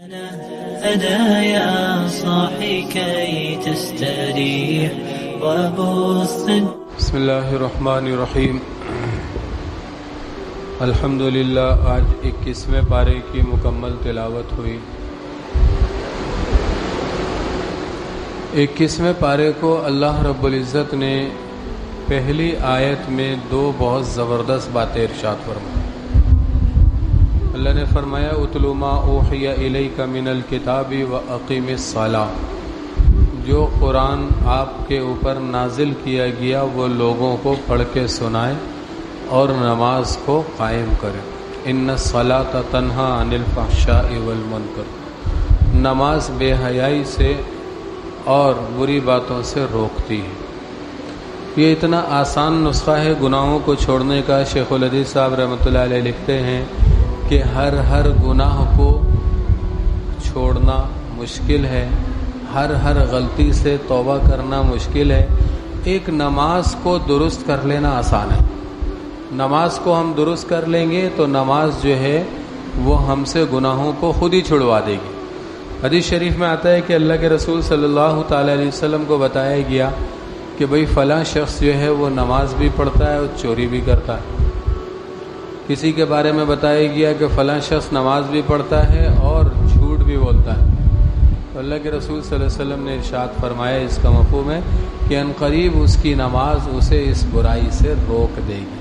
أنا يا صاحي كي تستريح وبث. بسم اللہ الرحمن الرحیم. الحمدللہ. آج 21ویں پارے کی مکمل تلاوت ہوئی. 21ویں پارے کو اللہ رب العزت نے پہلی آیت میں دو بہت زبردست باتیں ارشاد فرمائی. اللہ نے فرمایا اتل ما اوحی الیک من الکتاب واقیم الصلاۃ. جو قرآن آپ کے اوپر نازل کیا گیا وہ لوگوں کو پڑھ کے سنائے اور نماز کو قائم کرے. ان الصلاۃ تنہی عن الفحشاء والمنکر. نماز بے حیائی سے اور بری باتوں سے روکتی ہے. یہ اتنا آسان نسخہ ہے گناہوں کو چھوڑنے کا. شیخ الحدیث صاحب رحمۃ اللہ علیہ لکھتے ہیں کہ ہر گناہ کو چھوڑنا مشکل ہے، ہر غلطی سے توبہ کرنا مشکل ہے. ایک نماز کو درست کر لینا آسان ہے. نماز کو ہم درست کر لیں گے تو نماز جو ہے وہ ہم سے گناہوں کو خود ہی چھڑوا دے گی. حدیث شریف میں آتا ہے کہ اللہ کے رسول صلی اللہ تعالیٰ علیہ وسلم کو بتایا گیا کہ بھئی فلاں شخص جو ہے وہ نماز بھی پڑھتا ہے اور چوری بھی کرتا ہے. کسی کے بارے میں بتایا گیا کہ فلاں شخص نماز بھی پڑھتا ہے اور جھوٹ بھی بولتا ہے. تو اللہ کے رسول صلی اللہ علیہ وسلم نے ارشاد فرمایا اس کا مفہوم ہے کہ عنقریب اس کی نماز اسے اس برائی سے روک دے گی.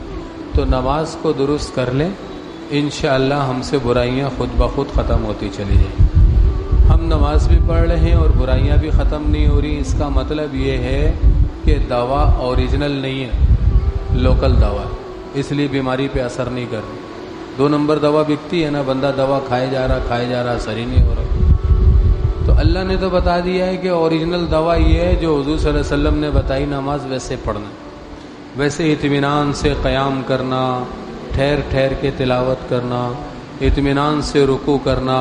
تو نماز کو درست کر لیں، انشاءاللہ ہم سے برائیاں خود بخود ختم ہوتی چلی جائیں. ہم نماز بھی پڑھ رہے ہیں اور برائیاں بھی ختم نہیں ہو رہی. اس کا مطلب یہ ہے کہ دوا اوریجنل نہیں ہے، لوکل دوا، اس لیے بیماری پہ اثر نہیں کر رہی. 2 نمبر دوا بکتی ہے نا، بندہ دوا کھائے جا رہا اثر ہی نہیں ہو رہا. تو اللہ نے تو بتا دیا ہے کہ اوریجنل دوا یہ ہے جو حضور صلی اللہ علیہ وسلم نے بتائی. نماز ویسے پڑھنا، ویسے اطمینان سے قیام کرنا، ٹھہر کے تلاوت کرنا، اطمینان سے رکوع کرنا،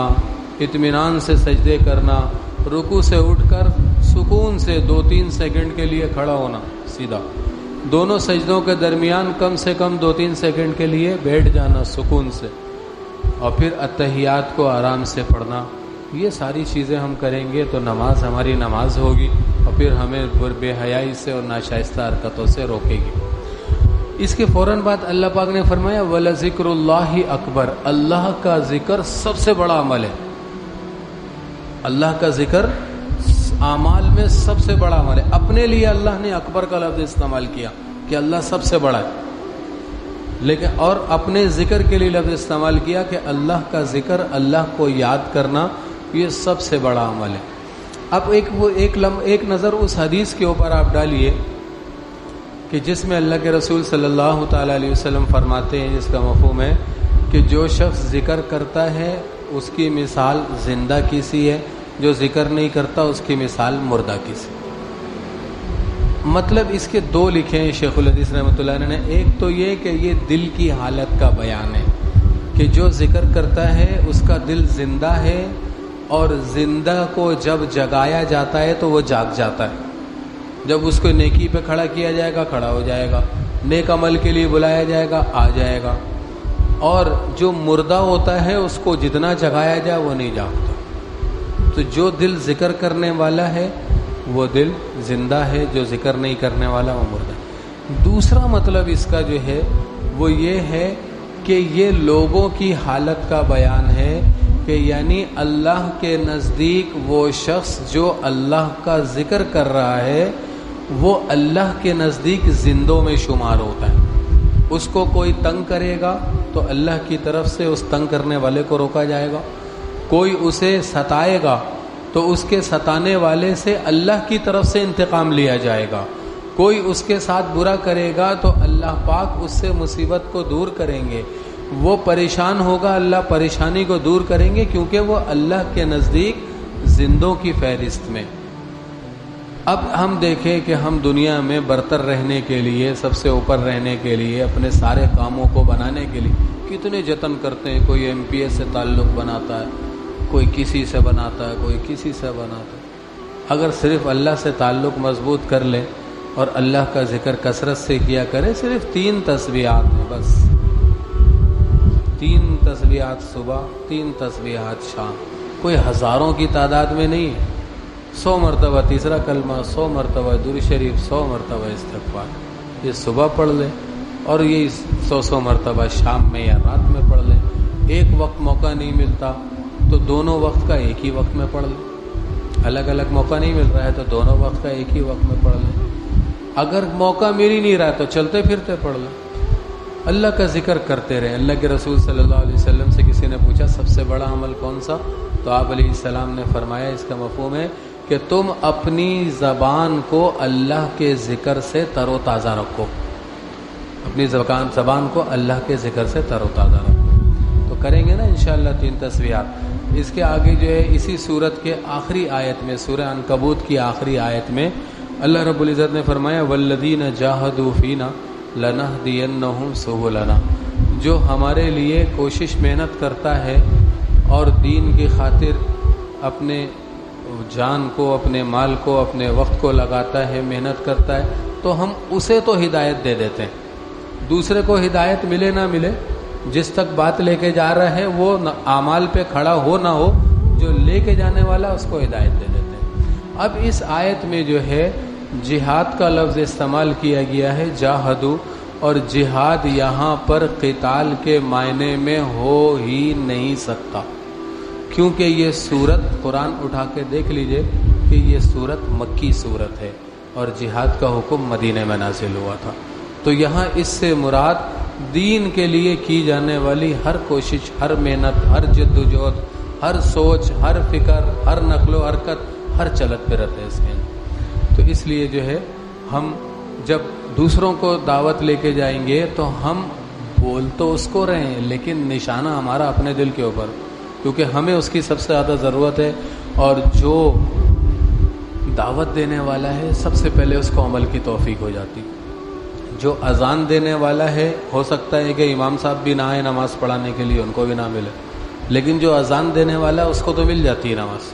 اطمینان سے سجدے کرنا، رکوع سے اٹھ کر سکون سے 2-3 سیکنڈ کے لیے کھڑا ہونا سیدھا، دونوں سجدوں کے درمیان کم سے کم 2-3 سیکنڈ کے لیے بیٹھ جانا سکون سے، اور پھر اتحیات کو آرام سے پڑھنا. یہ ساری چیزیں ہم کریں گے تو نماز ہماری نماز ہوگی اور پھر ہمیں بے حیائی سے اور ناشائستہ حرکتوں سے روکے گی. اس کے فوراً بعد اللہ پاک نے فرمایا وَلَذِكْرُ اللَّهِ اکبر. اللہ کا ذکر سب سے بڑا عمل ہے. اللہ کا ذکر اعمال میں سب سے بڑا عمل ہے. اپنے لیے اللہ نے اکبر کا لفظ استعمال کیا کہ اللہ سب سے بڑا ہے، لیکن اور اپنے ذکر کے لیے لفظ استعمال کیا کہ اللہ کا ذکر، اللہ کو یاد کرنا، یہ سب سے بڑا عمل ہے. اب ایک نظر اس حدیث کے اوپر آپ ڈالیے کہ جس میں اللہ کے رسول صلی اللہ تعالیٰ علیہ وسلم فرماتے ہیں، جس کا مفہوم ہے کہ جو شخص ذکر کرتا ہے اس کی مثال زندہ کی سی ہے، جو ذکر نہیں کرتا اس کی مثال مردہ کی سی. مطلب اس کے 2 لکھے ہیں شیخ الحدیث رحمۃ اللہ علیہ نے. ایک تو یہ کہ یہ دل کی حالت کا بیان ہے کہ جو ذکر کرتا ہے اس کا دل زندہ ہے، اور زندہ کو جب جگایا جاتا ہے تو وہ جاگ جاتا ہے. جب اس کو نیکی پہ کھڑا کیا جائے گا کھڑا ہو جائے گا، نیک عمل کے لیے بلایا جائے گا آ جائے گا. اور جو مردہ ہوتا ہے اس کو جتنا جگایا جائے وہ نہیں جاگتا. تو جو دل ذکر کرنے والا ہے وہ دل زندہ ہے، جو ذکر نہیں کرنے والا وہ مردہ ہے. دوسرا مطلب اس کا جو ہے وہ یہ ہے کہ یہ لوگوں کی حالت کا بیان ہے کہ یعنی اللہ کے نزدیک وہ شخص جو اللہ کا ذکر کر رہا ہے وہ اللہ کے نزدیک زندوں میں شمار ہوتا ہے. اس کو کوئی تنگ کرے گا تو اللہ کی طرف سے اس تنگ کرنے والے کو روکا جائے گا. کوئی اسے ستائے گا تو اس کے ستانے والے سے اللہ کی طرف سے انتقام لیا جائے گا. کوئی اس کے ساتھ برا کرے گا تو اللہ پاک اس سے مصیبت کو دور کریں گے. وہ پریشان ہوگا، اللہ پریشانی کو دور کریں گے، کیونکہ وہ اللہ کے نزدیک زندوں کی فہرست میں. اب ہم دیکھیں کہ ہم دنیا میں برتر رہنے کے لیے، سب سے اوپر رہنے کے لیے، اپنے سارے کاموں کو بنانے کے لیے کتنے جتن کرتے ہیں. کوئی MP سے تعلق بناتا ہے، کوئی کسی سے بناتا ہے، کوئی کسی سے بناتا ہے. اگر صرف اللہ سے تعلق مضبوط کر لے اور اللہ کا ذکر کثرت سے کیا کرے، صرف 3 تسبیحات میں بس، 3 تسبیحات صبح، 3 تسبیحات شام، کوئی ہزاروں کی تعداد میں نہیں ہے. 100 مرتبہ تیسرا کلمہ، 100 مرتبہ درود شریف، 100 مرتبہ استغفار، یہ صبح پڑھ لیں اور یہ 100 مرتبہ شام میں یا رات میں پڑھ لیں. ایک وقت موقع نہیں ملتا تو دونوں وقت کا ایک ہی وقت میں پڑھ لیں. الگ الگ موقع نہیں مل رہا ہے تو دونوں وقت کا ایک ہی وقت میں پڑھ لیں. اگر موقع مل ہی نہیں رہا تو چلتے پھرتے پڑھ لیں. اللہ کا ذکر کرتے رہیں. اللہ کے رسول صلی اللہ علیہ وسلم سے کسی نے پوچھا سب سے بڑا عمل کون سا؟ تو آپ علیہ السلام نے فرمایا اس کا مفہوم ہے کہ تم اپنی زبان کو اللہ کے ذکر سے تر و تازہ رکھو. اپنی زبان کو اللہ کے ذکر سے تر و تازہ رکھو. تو کریں گے نا انشاءاللہ 3 تسبیحات. اس کے آگے جو ہے اسی سورت کے آخری آیت میں، سورہ عنکبوت کی آخری آیت میں اللہ رب العزت نے فرمایا والذین جاہدوا فینا لنہدینہم سبلنا. جو ہمارے لیے کوشش محنت کرتا ہے اور دین کی خاطر اپنے جان کو، اپنے مال کو، اپنے وقت کو لگاتا ہے، محنت کرتا ہے، تو ہم اسے تو ہدایت دے دیتے ہیں. دوسرے کو ہدایت ملے نہ ملے، جس تک بات لے کے جا رہا ہے وہ اعمال پہ کھڑا ہو نہ ہو، جو لے کے جانے والا اس کو ہدایت دے دیتے ہیں. اب اس آیت میں جو ہے جہاد کا لفظ استعمال کیا گیا ہے، جاہدو، اور جہاد یہاں پر قتال کے معنی میں ہو ہی نہیں سکتا، کیونکہ یہ سورت قرآن اٹھا کے دیکھ لیجئے کہ یہ سورت مکی سورت ہے اور جہاد کا حکم مدینے میں نازل ہوا تھا. تو یہاں اس سے مراد دین کے لیے کی جانے والی ہر کوشش، ہر محنت، ہر جد و جہد، ہر سوچ، ہر فکر، ہر نقل و حرکت، ہر چلت پھرت ہے اس کے اندر. تو اس لیے جو ہے ہم جب دوسروں کو دعوت لے کے جائیں گے تو ہم بول تو اس کو رہے ہیں لیکن نشانہ ہمارا اپنے دل کے اوپر، کیونکہ ہمیں اس کی سب سے زیادہ ضرورت ہے. اور جو دعوت دینے والا ہے سب سے پہلے اس کو عمل کی توفیق ہو جاتی. جو اذان دینے والا ہے ہو سکتا ہے کہ امام صاحب بھی نہ آئے نماز پڑھانے کے لیے، ان کو بھی نہ ملے، لیکن جو اذان دینے والا ہے اس کو تو مل جاتی ہے نماز.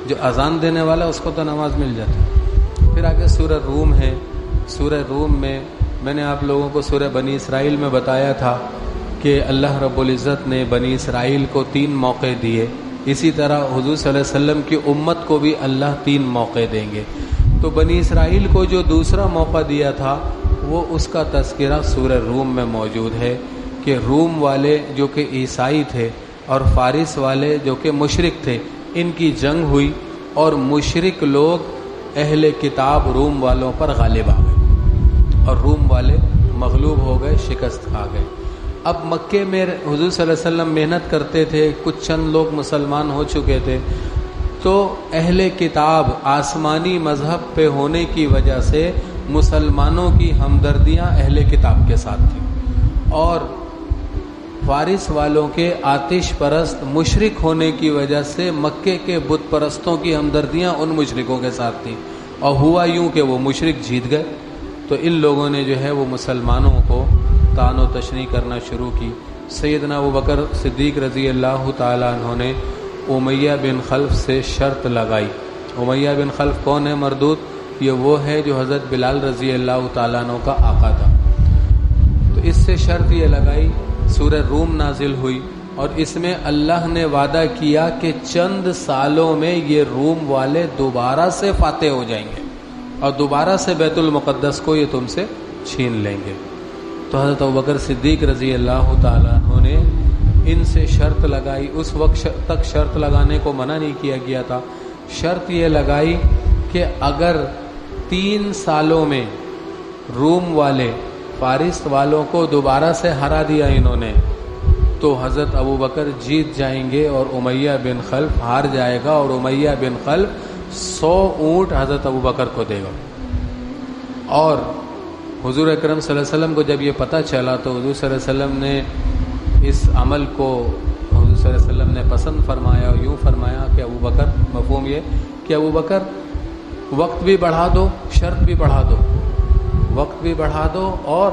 جو اذان دینے والا اس کو تو نماز مل جاتی ہے. پھر آگے سورہ روم ہے. سورہ روم میں نے آپ لوگوں کو سورہ بنی اسرائیل میں بتایا تھا کہ اللہ رب العزت نے بنی اسرائیل کو 3 موقع دیے. اسی طرح حضور صلی اللہ علیہ وسلم کی امت کو بھی اللہ 3 موقع دیں گے. تو بنی اسرائیل کو جو دوسرا موقع دیا تھا وہ اس کا تذکرہ سورہ روم میں موجود ہے کہ روم والے جو کہ عیسائی تھے اور فارس والے جو کہ مشرک تھے، ان کی جنگ ہوئی اور مشرک لوگ اہل کتاب روم والوں پر غالب آ گئے اور روم والے مغلوب ہو گئے، شکست کھا گئے. اب مکے میں حضور صلی اللہ علیہ وسلم محنت کرتے تھے، کچھ چند لوگ مسلمان ہو چکے تھے، تو اہل کتاب آسمانی مذہب پہ ہونے کی وجہ سے مسلمانوں کی ہمدردیاں اہل کتاب کے ساتھ تھیں، اور فارس والوں کے آتش پرست مشرک ہونے کی وجہ سے مکے کے بت پرستوں کی ہمدردیاں ان مشرکوں کے ساتھ تھیں. اور ہوا یوں کہ وہ مشرک جیت گئے، تو ان لوگوں نے جو ہے وہ مسلمانوں کو طعن و تشنیع کرنا شروع کی. سیدنا ابوبکر صدیق رضی اللہ تعالیٰ عنہ نے امیہ بن خلف سے شرط لگائی. امیہ بن خلف کون ہے مردود؟ یہ وہ ہے جو حضرت بلال رضی اللہ تعالیٰ عنہ کا آقا تھا. تو اس سے شرط یہ لگائی. سورہ روم نازل ہوئی اور اس میں اللہ نے وعدہ کیا کہ چند سالوں میں یہ روم والے دوبارہ سے فاتح ہو جائیں گے اور دوبارہ سے بیت المقدس کو یہ تم سے چھین لیں گے. تو حضرت ابوبکر صدیق رضی اللہ تعالیٰ عنہ نے ان سے شرط لگائی. اس وقت تک شرط لگانے کو منع نہیں کیا گیا تھا. شرط یہ لگائی کہ اگر 3 سالوں میں روم والے فارس والوں کو دوبارہ سے ہرا دیا انہوں نے تو حضرت ابوبکر جیت جائیں گے اور امیہ بن خلف ہار جائے گا، اور امیہ بن خلف 100 اونٹ حضرت ابوبکر کو دے گا. اور حضور اکرم صلی اللہ علیہ وسلم کو جب یہ پتہ چلا تو حضور صلی اللہ علیہ وسلم نے اس عمل کو حضور صلی اللہ علیہ وسلم نے پسند فرمایا اور یوں فرمایا کہ ابوبکر، مفہوم یہ کہ ابوبکر وقت بھی بڑھا دو، شرط بھی بڑھا دو، وقت بھی بڑھا دو اور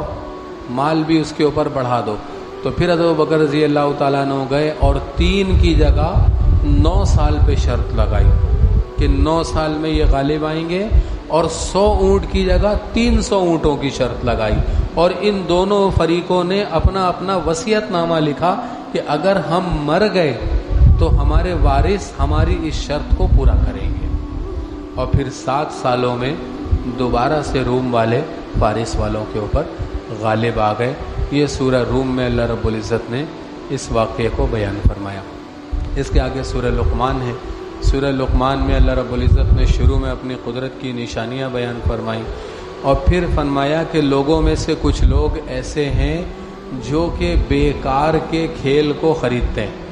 مال بھی اس کے اوپر بڑھا دو. تو پھر حضرت ابوبکر رضی اللہ تعالیٰ عنہ گئے اور 3 کی جگہ 9 سال پہ شرط لگائی کہ 9 سال میں یہ غالب آئیں گے، اور 100 اونٹ کی جگہ 300 اونٹوں کی شرط لگائی. اور ان دونوں فریقوں نے اپنا اپنا وصیت نامہ لکھا کہ اگر ہم مر گئے تو ہمارے وارث ہماری اس شرط کو پورا کریں گے. اور پھر 7 سالوں میں دوبارہ سے روم والے فارس والوں کے اوپر غالب آ گئے. یہ سورہ روم میں اللہ رب العزت نے اس واقعے کو بیان فرمایا. اس کے آگے سورہ لقمان ہے. سورہ لقمان میں اللہ رب العزت نے شروع میں اپنی قدرت کی نشانیاں بیان فرمائیں اور پھر فرمایا کہ لوگوں میں سے کچھ لوگ ایسے ہیں جو کہ بیکار کے کھیل کو خریدتے ہیں.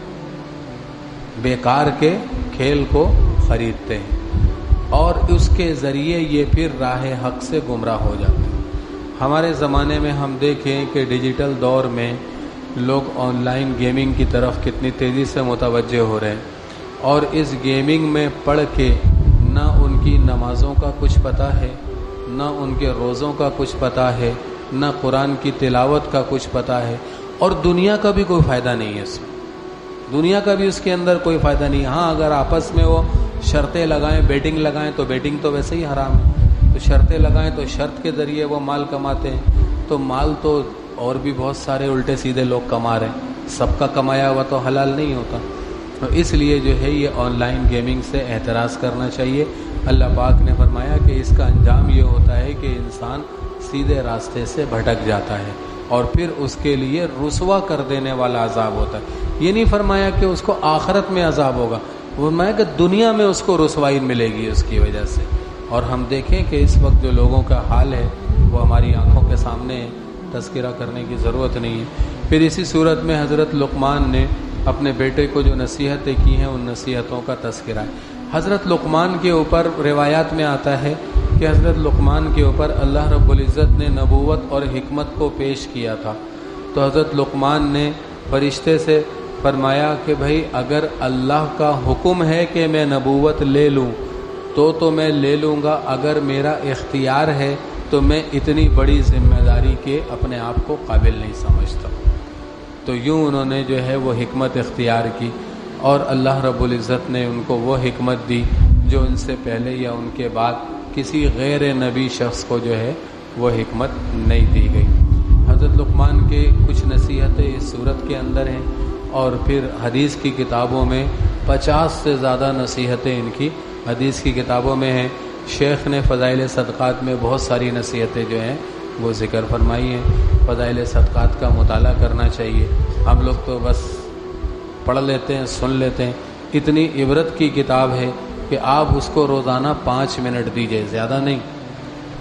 بیکار کے کھیل کو خریدتے ہیں اور اس کے ذریعے یہ پھر راہ حق سے گمراہ ہو جاتے ہیں. ہمارے زمانے میں ہم دیکھیں کہ ڈیجیٹل دور میں لوگ آن لائن گیمنگ کی طرف کتنی تیزی سے متوجہ ہو رہے ہیں اور اس گیمنگ میں پڑھ کے نہ ان کی نمازوں کا کچھ پتہ ہے، نہ ان کے روزوں کا کچھ پتہ ہے، نہ قرآن کی تلاوت کا کچھ پتہ ہے اور دنیا کا بھی کوئی فائدہ نہیں ہے. اس میں دنیا کا بھی اس کے اندر کوئی فائدہ نہیں. ہاں اگر آپس میں وہ شرطیں لگائیں، بیٹنگ لگائیں تو بیٹنگ تو ویسے ہی حرام ہے. تو شرطیں لگائیں تو شرط کے ذریعے وہ مال کماتے ہیں. تو مال تو اور بھی بہت سارے الٹے سیدھے لوگ کما رہے ہیں. سب کا کمایا ہوا تو حلال نہیں ہوتا. تو اس لیے جو ہے یہ آن لائن گیمنگ سے احتراز کرنا چاہیے. اللہ پاک نے فرمایا کہ اس کا انجام یہ ہوتا ہے کہ انسان سیدھے راستے سے بھٹک جاتا ہے اور پھر اس کے لیے رسوا کر دینے والا عذاب ہوتا ہے. یہ نہیں فرمایا کہ اس کو آخرت میں عذاب ہوگا، وہ فرمایا کہ دنیا میں اس کو رسوائی ملے گی اس کی وجہ سے. اور ہم دیکھیں کہ اس وقت جو لوگوں کا حال ہے وہ ہماری آنکھوں کے سامنے ہے، تذکرہ کرنے کی ضرورت نہیں ہے. پھر اسی صورت میں حضرت لقمان نے اپنے بیٹے کو جو نصیحتیں کی ہیں ان نصیحتوں کا تذکرہ ہے. حضرت لقمان کے اوپر روایات میں آتا ہے کہ حضرت لقمان کے اوپر اللہ رب العزت نے نبوت اور حکمت کو پیش کیا تھا. تو حضرت لقمان نے فرشتے سے فرمایا کہ بھائی اگر اللہ کا حکم ہے کہ میں نبوت لے لوں تو میں لے لوں گا، اگر میرا اختیار ہے تو میں اتنی بڑی ذمہ داری کے اپنے آپ کو قابل نہیں سمجھتا. تو یوں انہوں نے جو ہے وہ حکمت اختیار کی اور اللہ رب العزت نے ان کو وہ حکمت دی جو ان سے پہلے یا ان کے بعد کسی غیر نبی شخص کو جو ہے وہ حکمت نہیں دی گئی. حضرت لقمان کے کچھ نصیحتیں اس صورت کے اندر ہیں اور پھر حدیث کی کتابوں میں 50 سے زیادہ نصیحتیں ان کی حدیث کی کتابوں میں ہیں. شیخ نے فضائل صدقات میں بہت ساری نصیحتیں جو ہیں وہ ذکر فرمائی ہیں. فضائل صدقات کا مطالعہ کرنا چاہیے. ہم لوگ تو بس پڑھ لیتے ہیں، سن لیتے ہیں. اتنی عبرت کی کتاب ہے کہ آپ اس کو روزانہ 5 منٹ دیجئے، زیادہ نہیں،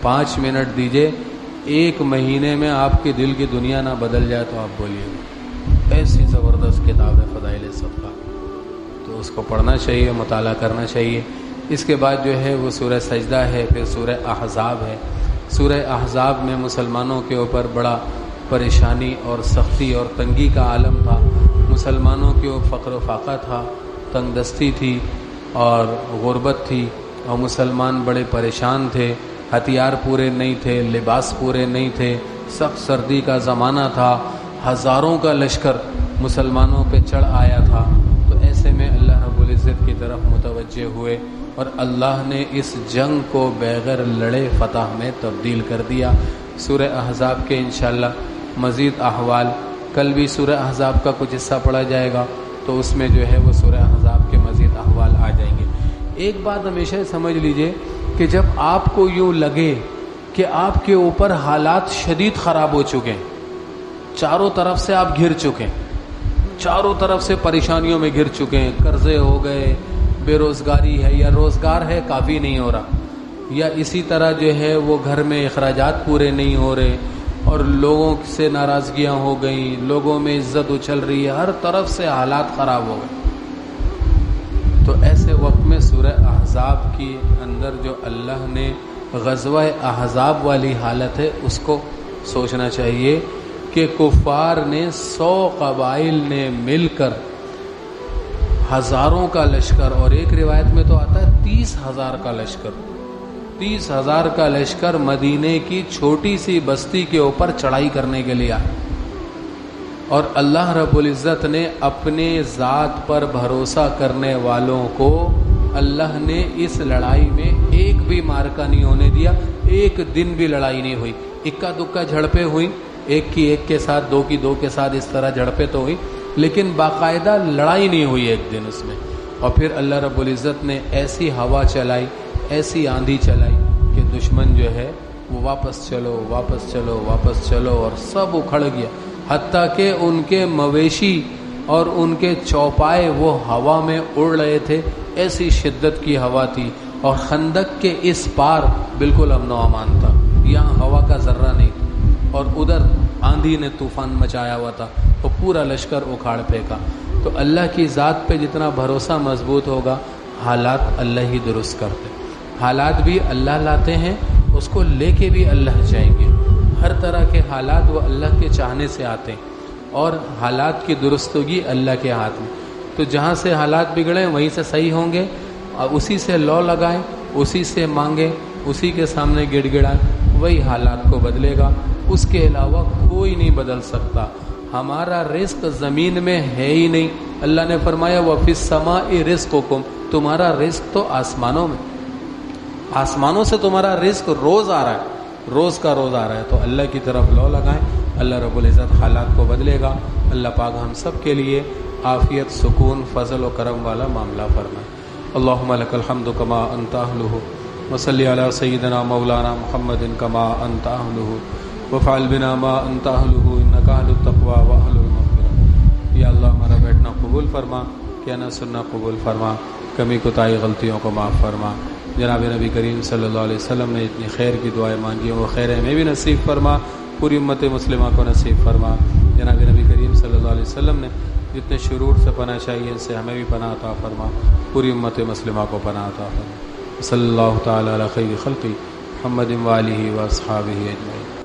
5 منٹ دیجئے. 1 مہینے میں آپ کے دل کی دنیا نہ بدل جائے تو آپ بولیے گا. ایسی زبردست کتاب ہے فضائل صدقات. تو اس کو پڑھنا چاہیے، مطالعہ کرنا چاہیے. اس کے بعد جو ہے وہ سورہ سجدہ ہے، پھر سورہ احزاب ہے. سورہ احزاب میں مسلمانوں کے اوپر بڑا پریشانی اور سختی اور تنگی کا عالم تھا. مسلمانوں کے اوپر فقر و فاقہ تھا، تنگ دستی تھی اور غربت تھی اور مسلمان بڑے پریشان تھے. ہتھیار پورے نہیں تھے، لباس پورے نہیں تھے، سخت سردی کا زمانہ تھا. ہزاروں کا لشکر مسلمانوں پہ چڑھ آیا تھا. تو ایسے میں اللہ رب العزت کی طرف متوجہ ہوئے اور اللہ نے اس جنگ کو بغیر لڑے فتح میں تبدیل کر دیا. سورہ احزاب کے انشاءاللہ مزید احوال کل بھی سورہ احزاب کا کچھ حصہ پڑھا جائے گا تو اس میں جو ہے وہ سورہ احزاب کے مزید احوال آ جائیں گے. ایک بات ہمیشہ سمجھ لیجئے کہ جب آپ کو یوں لگے کہ آپ کے اوپر حالات شدید خراب ہو چکے ہیں، چاروں طرف سے آپ گھر چکے ہیں، چاروں طرف سے پریشانیوں میں گر چکے ہیں، قرضے ہو گئے، بے روزگاری ہے یا روزگار ہے کافی نہیں ہو رہا، یا اسی طرح جو ہے وہ گھر میں اخراجات پورے نہیں ہو رہے اور لوگوں سے ناراضگیاں ہو گئیں، لوگوں میں عزت اچھل رہی ہے، ہر طرف سے حالات خراب ہو گئے. تو ایسے وقت میں سورہ احزاب کی اندر جو اللہ نے غزوہ احزاب والی حالت ہے اس کو سوچنا چاہیے کہ کفار نے 100 قبائل نے مل کر ہزاروں کا لشکر، اور ایک روایت میں تو آتا ہے 30,000 کا لشکر، 30,000 کا لشکر مدینے کی چھوٹی سی بستی کے اوپر چڑھائی کرنے کے لیے آیا. اور اللہ رب العزت نے اپنے ذات پر بھروسہ کرنے والوں کو اللہ نے اس لڑائی میں ایک بھی مارکا نہیں ہونے دیا. ایک دن بھی لڑائی نہیں ہوئی، اکا دکا جھڑپیں ہوئی، ایک کی ایک کے ساتھ، دو کی دو کے ساتھ، اس طرح جھڑپیں تو ہوئی، لیکن باقاعدہ لڑائی نہیں ہوئی ایک دن اس میں. اور پھر اللہ رب العزت نے ایسی ہوا چلائی، ایسی آندھی چلائی کہ دشمن جو ہے وہ واپس چلو واپس چلو واپس چلو، اور سب اکھڑ گیا، حتیٰ کہ ان کے مویشی اور ان کے چوپائے وہ ہوا میں اڑ رہے تھے. ایسی شدت کی ہوا تھی، اور خندق کے اس پار بالکل امن و امان تھا، یہاں ہوا کا ذرہ نہیں تھا، اور ادھر آندھی نے طوفان مچایا ہوا تھا، وہ پورا لشکر اکھاڑ پھینکا. تو اللہ کی ذات پہ جتنا بھروسہ مضبوط ہوگا، حالات اللہ ہی درست کرتے. حالات بھی اللہ لاتے ہیں، اس کو لے کے بھی اللہ جائیں گے. ہر طرح کے حالات وہ اللہ کے چاہنے سے آتے ہیں، اور حالات کی درستگی اللہ کے ہاتھ میں. تو جہاں سے حالات بگڑے وہیں سے صحیح ہوں گے، اور اسی سے لو لگائیں، اسی سے مانگیں، اسی کے سامنے گڑ گڑائیں، وہی حالات کو بدلے گا. اس کے علاوہ کوئی نہیں بدل سکتا. ہمارا رزق زمین میں ہے ہی نہیں. اللہ نے فرمایا وَفِي السَّمَاءِ رِزْقُكُمْ، تمہارا رزق تو آسمانوں میں، آسمانوں سے تمہارا رزق روز آ رہا ہے، روز کا روز آ رہا ہے. تو اللہ کی طرف لو لگائیں، اللہ رب العزت حالات کو بدلے گا. اللہ پاک ہم سب کے لیے عافیت، سکون، فضل و کرم والا معاملہ فرمائے. اللہم لک الحمد کما انت اہلہ، وصلی علی سیدنا مولانا محمد کما انت اہلہ، وفعل بنا ما انت اہلہ، انک اہل التقوی و اہل المغفرہ. یا اللہ ہمارا بیٹھنا قبول فرما، کہنا سننا قبول فرما، کمی کوتاہی غلطیوں کو معاف فرما. جناب نبی کریم صلی اللہ علیہ وسلم نے اتنی خیر کی دعائیں مانگی ہیں، وہ خیر ہمیں بھی نصیب فرما، پوری امت مسلمہ کو نصیب فرما. جناب نبی کریم صلی اللہ علیہ وسلم نے جتنے شرور سے پناہ چاہیے ان سے ہمیں بھی پناہ عطا فرما، پوری امت مسلمہ کو پناہ عطا فرما. صلی اللہ تعالی علی خیر خلقی محمد و آلہ و اصحابہ اجمعین.